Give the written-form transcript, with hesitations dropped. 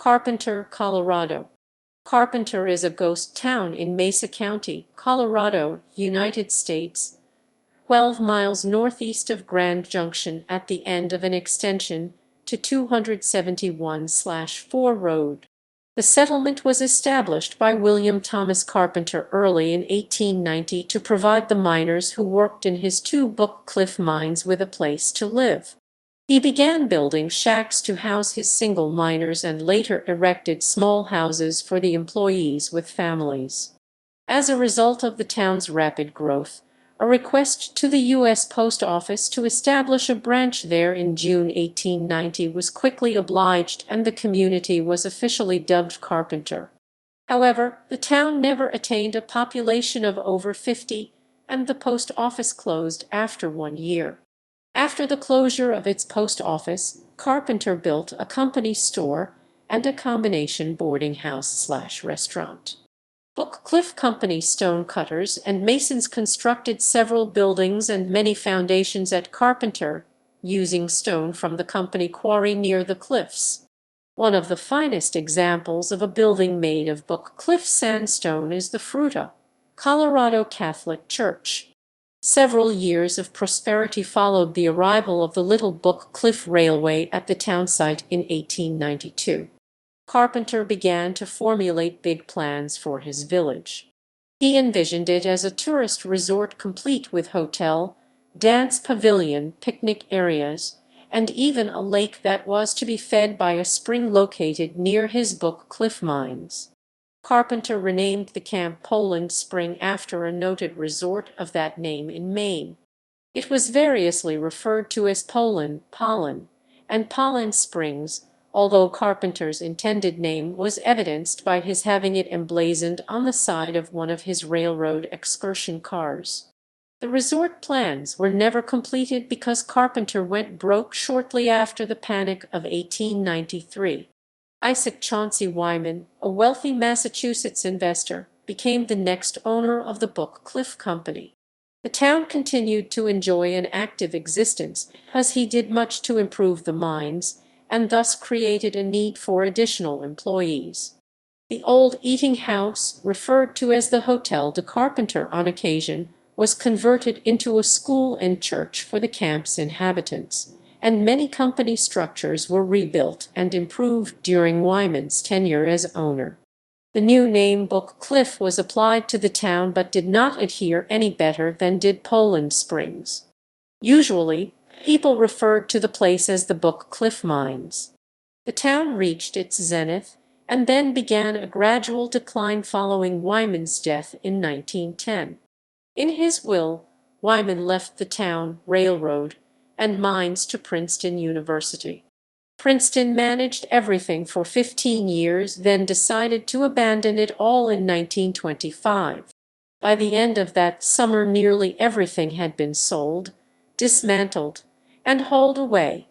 Carpenter, Colorado. Carpenter is a ghost town in Mesa County, Colorado, United States, 12 miles northeast of Grand Junction at the end of an extension to 271/4 road. The settlement was established by William Thomas Carpenter early in 1890 to provide the miners who worked in his two Book Cliff mines with a place to live. He began building shacks to house his single miners and later erected small houses for the employees with families. As a result of the town's rapid growth, a request to the U.S. Post Office to establish a branch there in June 1890 was quickly obliged, and the community was officially dubbed Carpenter. However, the town never attained a population of over 50, and the post office closed after 1 year. After the closure of its post office, Carpenter built a company store and a combination boarding house/restaurant. Book Cliff Company stonecutters and masons constructed several buildings and many foundations at Carpenter, using stone from the company quarry near the cliffs. One of the finest examples of a building made of Book Cliff sandstone is the Fruita, Colorado Catholic Church. Several years of prosperity followed the arrival of the Little Book Cliff Railway at the town site in 1892. Carpenter began to formulate big plans for his village. He envisioned it as a tourist resort complete with hotel, dance pavilion, picnic areas, and even a lake that was to be fed by a spring located near his Book Cliff mines. Carpenter renamed the camp Poland Spring after a noted resort of that name in Maine. It was variously referred to as Pollen, and Pollen Springs, although Carpenter's intended name was evidenced by his having it emblazoned on the side of one of his railroad excursion cars. The resort plans were never completed because Carpenter went broke shortly after the Panic of 1893. Isaac Chauncey Wyman, a wealthy Massachusetts investor, became the next owner of the Book Cliff Company. The town continued to enjoy an active existence because he did much to improve the mines, and thus created a need for additional employees. The old eating house, referred to as the Hotel de Carpenter on occasion, was converted into a school and church for the camp's inhabitants, and many company structures were rebuilt and improved during Wyman's tenure as owner. The new name Book Cliff was applied to the town but did not adhere any better than did Poland Springs. Usually, people referred to the place as the Book Cliff Mines. The town reached its zenith and then began a gradual decline following Wyman's death in 1910. In his will, Wyman left the town, railroad, and mines to Princeton University. Princeton managed everything for 15 years, then decided to abandon it all in 1925. By the end of that summer, nearly everything had been sold, dismantled, and hauled away.